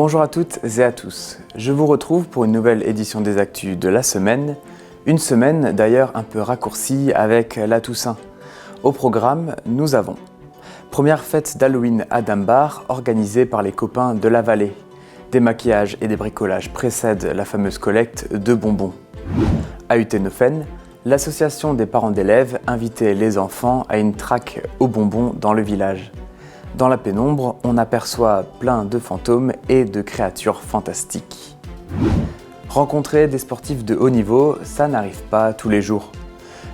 Bonjour à toutes et à tous. Je vous retrouve pour une nouvelle édition des Actus de la semaine. Une semaine d'ailleurs un peu raccourcie avec la Toussaint. Au programme, nous avons première fête d'Halloween à Dunbar organisée par les copains de la vallée. Des maquillages et des bricolages précèdent la fameuse collecte de bonbons. À Utenhofen, l'association des parents d'élèves invitait les enfants à une traque aux bonbons dans le village. Dans la pénombre, on aperçoit plein de fantômes et de créatures fantastiques. Rencontrer des sportifs de haut niveau, ça n'arrive pas tous les jours.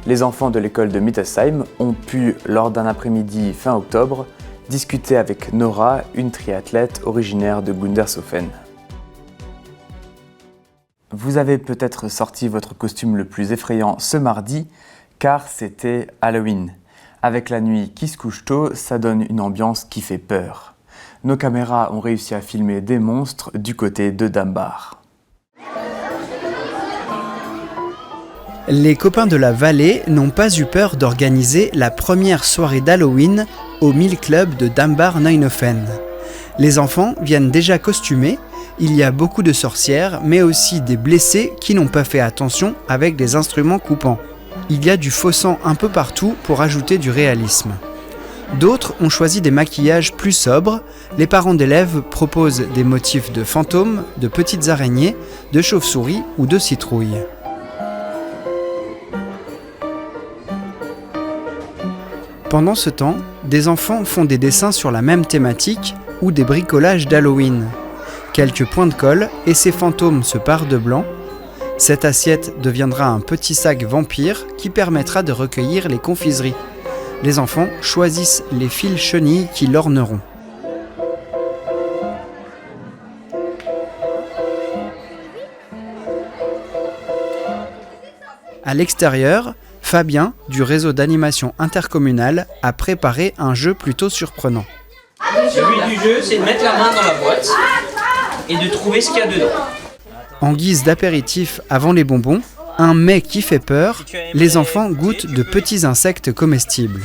Les enfants de l'école de Mittelsheim ont pu, lors d'un après-midi fin octobre, discuter avec Nora, une triathlète originaire de Gundershofen. Vous avez peut-être sorti votre costume le plus effrayant ce mardi, car c'était Halloween. Avec la nuit qui se couche tôt, ça donne une ambiance qui fait peur. Nos caméras ont réussi à filmer des monstres du côté de Dunbar. Les copains de la vallée n'ont pas eu peur d'organiser la première soirée d'Halloween au Mill Club de Dunbar-Neuenhofen. Les enfants viennent déjà costumés, il y a beaucoup de sorcières, mais aussi des blessés qui n'ont pas fait attention avec des instruments coupants. Il y a du faux sang un peu partout pour ajouter du réalisme. D'autres ont choisi des maquillages plus sobres. Les parents d'élèves proposent des motifs de fantômes, de petites araignées, de chauves-souris ou de citrouilles. Pendant ce temps, des enfants font des dessins sur la même thématique ou des bricolages d'Halloween. Quelques points de colle et ces fantômes se parent de blanc. Cette assiette deviendra un petit sac vampire qui permettra de recueillir les confiseries. Les enfants choisissent les fils chenilles qui l'orneront. À l'extérieur, Fabien, du réseau d'animation intercommunale, a préparé un jeu plutôt surprenant. Le but du jeu, c'est de mettre la main dans la boîte et de trouver ce qu'il y a dedans. En guise d'apéritif avant les bonbons, un mets qui fait peur, les enfants goûtent de petits insectes comestibles.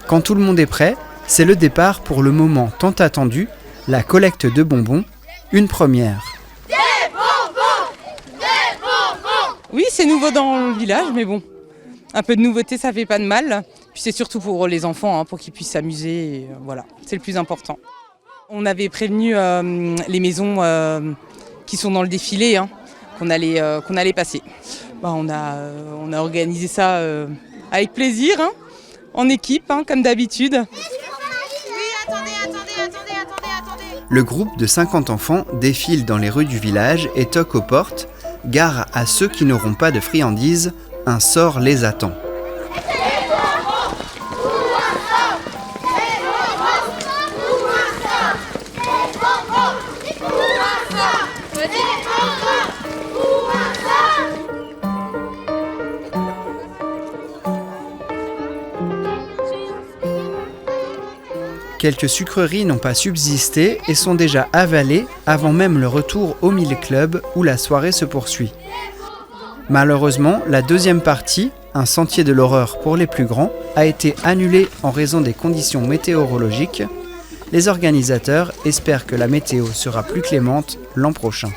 Quand tout le monde est prêt, c'est le départ pour le moment tant attendu, la collecte de bonbons, une première. Oui, c'est nouveau dans le village, mais bon, un peu de nouveauté, ça fait pas de mal. Puis c'est surtout pour les enfants, pour qu'ils puissent s'amuser, et voilà, c'est le plus important. On avait prévenu les maisons qui sont dans le défilé, qu'on allait passer. On a organisé ça avec plaisir, en équipe, comme d'habitude. Oui, attendez. Le groupe de 50 enfants défile dans les rues du village et toque aux portes. Gare à ceux qui n'auront pas de friandises, un sort les attend. Quelques sucreries n'ont pas subsisté et sont déjà avalées avant même le retour au Mill Club où la soirée se poursuit. Malheureusement, la deuxième partie, un sentier de l'horreur pour les plus grands, a été annulée en raison des conditions météorologiques. Les organisateurs espèrent que la météo sera plus clémente l'an prochain.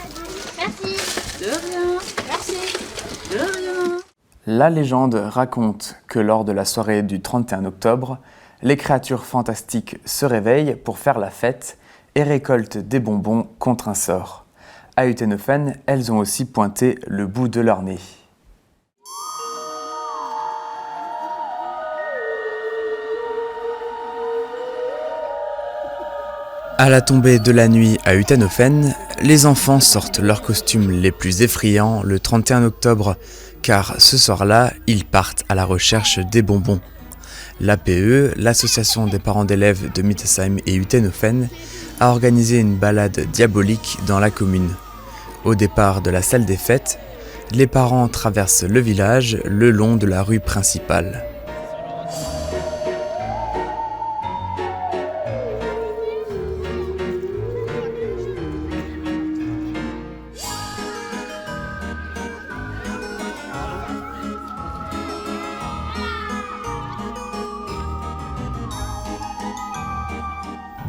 La légende raconte que lors de la soirée du 31 octobre, les créatures fantastiques se réveillent pour faire la fête et récoltent des bonbons contre un sort. À Utenhofen, elles ont aussi pointé le bout de leur nez. À la tombée de la nuit à Utenhofen, les enfants sortent leurs costumes les plus effrayants le 31 octobre, car ce soir-là, ils partent à la recherche des bonbons. L'APE, l'association des parents d'élèves de Mittelsheim et Utenhofen, a organisé une balade diabolique dans la commune. Au départ de la salle des fêtes, les parents traversent le village le long de la rue principale.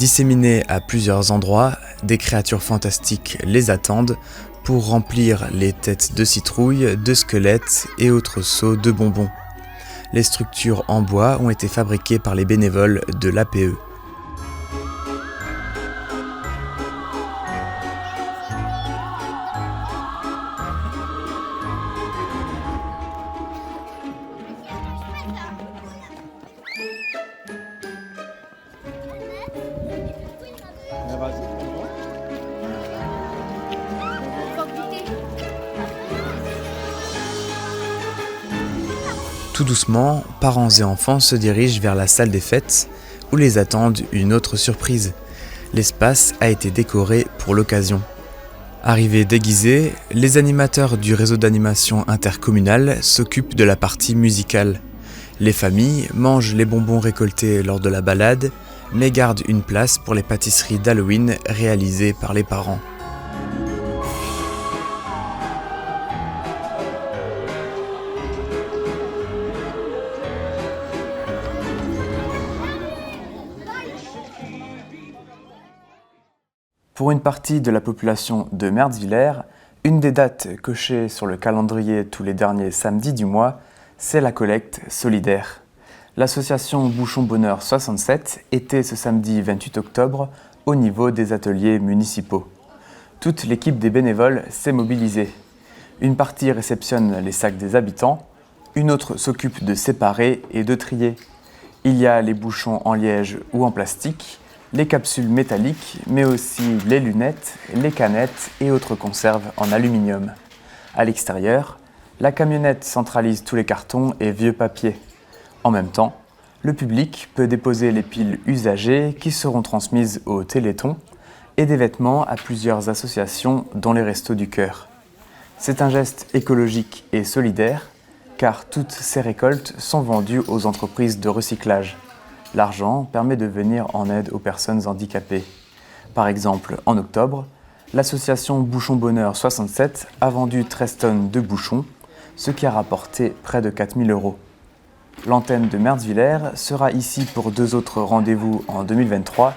Disséminées à plusieurs endroits, des créatures fantastiques les attendent pour remplir les têtes de citrouilles, de squelettes et autres seaux de bonbons. Les structures en bois ont été fabriquées par les bénévoles de l'APE. Tout doucement, parents et enfants se dirigent vers la salle des fêtes où les attendent une autre surprise. L'espace a été décoré pour l'occasion. Arrivés déguisés, les animateurs du réseau d'animation intercommunal s'occupent de la partie musicale. Les familles mangent les bonbons récoltés lors de la balade, mais gardent une place pour les pâtisseries d'Halloween réalisées par les parents. Pour une partie de la population de Mertzwiller, une des dates cochées sur le calendrier tous les derniers samedis du mois, c'est la collecte solidaire. L'association Bouchon Bonheur 67 était ce samedi 28 octobre au niveau des ateliers municipaux. Toute l'équipe des bénévoles s'est mobilisée. Une partie réceptionne les sacs des habitants, une autre s'occupe de séparer et de trier. Il y a les bouchons en liège ou en plastique, les capsules métalliques, mais aussi les lunettes, les canettes et autres conserves en aluminium. À l'extérieur, la camionnette centralise tous les cartons et vieux papiers. En même temps, le public peut déposer les piles usagées qui seront transmises au Téléthon et des vêtements à plusieurs associations dont les Restos du Cœur. C'est un geste écologique et solidaire car toutes ces récoltes sont vendues aux entreprises de recyclage. L'argent permet de venir en aide aux personnes handicapées. Par exemple, en octobre, l'association Bouchon Bonheur 67 a vendu 13 tonnes de bouchons, ce qui a rapporté près de 4 000 €. L'antenne de Mertzwiller sera ici pour 2 autres rendez-vous en 2023,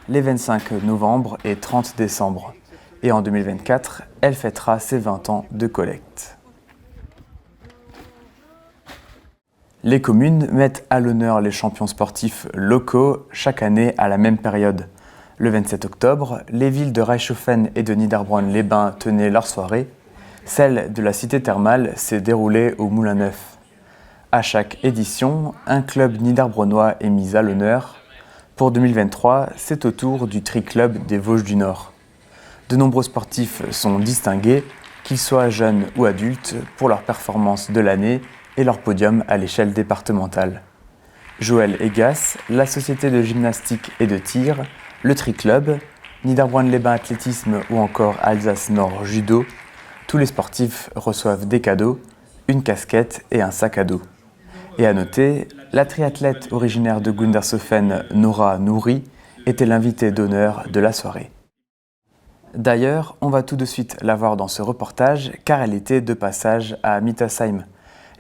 les 25 novembre et 30 décembre. Et en 2024, elle fêtera ses 20 ans de collecte. Les communes mettent à l'honneur les champions sportifs locaux chaque année à la même période. Le 27 octobre, les villes de Reichshofen et de Niederbronn-les-Bains tenaient leur soirée. Celle de la cité thermale s'est déroulée au Moulin Neuf. À chaque édition, un club niederbronnois est mis à l'honneur. Pour 2023, c'est au tour du Tri-Club des Vosges du Nord. De nombreux sportifs sont distingués, qu'ils soient jeunes ou adultes, pour leur performance de l'année et leur podium à l'échelle départementale. Joël Egas, la société de gymnastique et de tir, le Tri-Club, Niederbronn-les-Bains Athlétisme ou encore Alsace Nord Judo, tous les sportifs reçoivent des cadeaux, une casquette et un sac à dos. Et à noter, la triathlète originaire de Gundershofen, Nora Nouri, était l'invitée d'honneur de la soirée. D'ailleurs, on va tout de suite la voir dans ce reportage car elle était de passage à Mittersheim.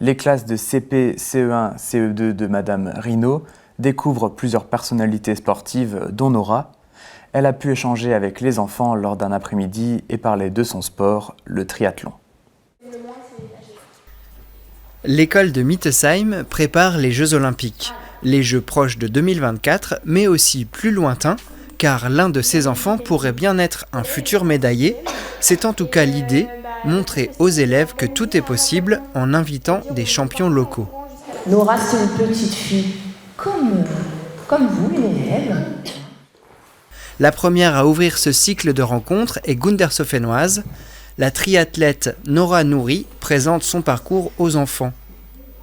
Les classes de CP, CE1, CE2 de Madame Rino découvrent plusieurs personnalités sportives dont Nora. Elle a pu échanger avec les enfants lors d'un après-midi et parler de son sport, le triathlon. L'école de Mittersheim prépare les Jeux Olympiques, les Jeux proches de 2024, mais aussi plus lointains, car l'un de ses enfants pourrait bien être un futur médaillé. C'est en tout cas l'idée, montrer aux élèves que tout est possible en invitant des champions locaux. Nora, c'est une petite fille, comme vous, une élève. La première à ouvrir ce cycle de rencontres est Gundershofenoise. La triathlète Nora Nouri présente son parcours aux enfants.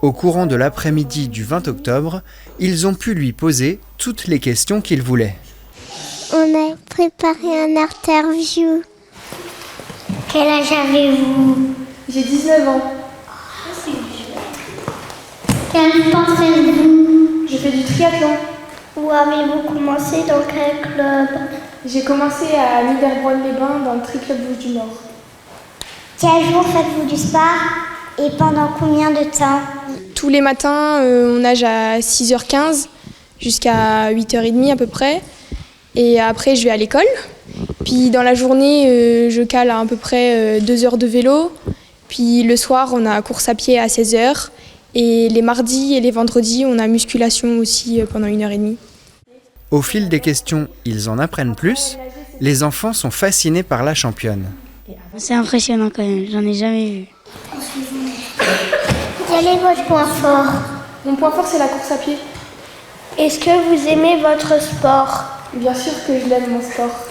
Au courant de l'après-midi du 20 octobre, ils ont pu lui poser toutes les questions qu'ils voulaient. On a préparé un interview. Quel âge avez-vous? J'ai 19 ans. Quel sport faites-vous? Je fais du triathlon. Où avez-vous commencé? Dans quel club? J'ai commencé à Niederbronn-les-Bains dans le Tri-Club Vosges du Nord. Quel jour faites-vous du sport et pendant combien de temps? Tous les matins, on nage à 6h15 jusqu'à 8h30 à peu près. Et après, je vais à l'école. Puis dans la journée, je cale à peu près 2 heures de vélo. Puis le soir, on a course à pied à 16 heures. Et les mardis et les vendredis, on a musculation aussi pendant 1h30. Au fil des questions, ils en apprennent plus. Les enfants sont fascinés par la championne. C'est impressionnant quand même, j'en ai jamais vu. Quel est votre point fort? Mon point fort, c'est la course à pied. Est-ce que vous aimez votre sport? Bien sûr que je l'aime, mon sport.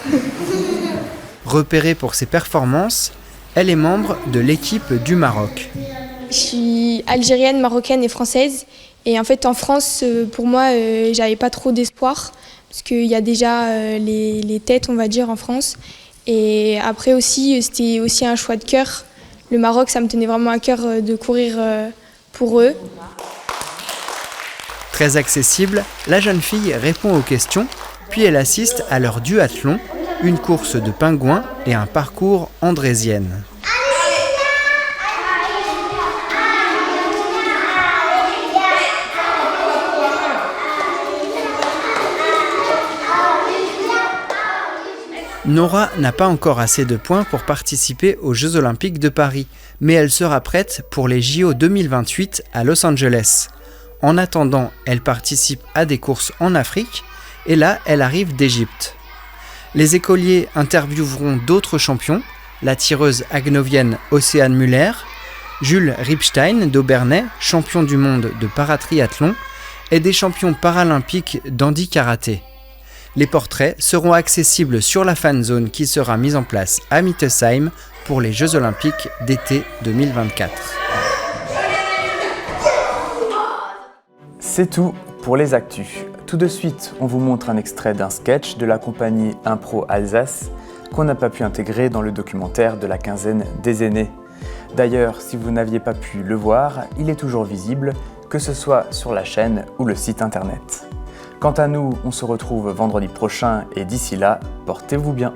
Repérée pour ses performances, elle est membre de l'équipe du Maroc. Je suis algérienne, marocaine et française. Et en fait, en France, pour moi, j'avais pas trop d'espoir. Parce qu'il y a déjà les têtes, on va dire, en France. Et après aussi, c'était aussi un choix de cœur. Le Maroc, ça me tenait vraiment à cœur de courir pour eux. Très accessible, la jeune fille répond aux questions, puis elle assiste à leur duathlon, une course de pingouins et un parcours andrésienne. Nora n'a pas encore assez de points pour participer aux Jeux Olympiques de Paris, mais elle sera prête pour les JO 2028 à Los Angeles. En attendant, elle participe à des courses en Afrique, et là, elle arrive d'Égypte. Les écoliers intervieweront d'autres champions, la tireuse agnovienne Océane Muller, Jules Ripstein d'Aubernais, champion du monde de paratriathlon, et des champions paralympiques d'handi-karaté. Les portraits seront accessibles sur la fan zone qui sera mise en place à Mittesheim pour les Jeux Olympiques d'été 2024. C'est tout pour les actus. Tout de suite, on vous montre un extrait d'un sketch de la compagnie Impro Alsace qu'on n'a pas pu intégrer dans le documentaire de la quinzaine des aînés. D'ailleurs, si vous n'aviez pas pu le voir, il est toujours visible, que ce soit sur la chaîne ou le site internet. Quant à nous, on se retrouve vendredi prochain et d'ici là, portez-vous bien.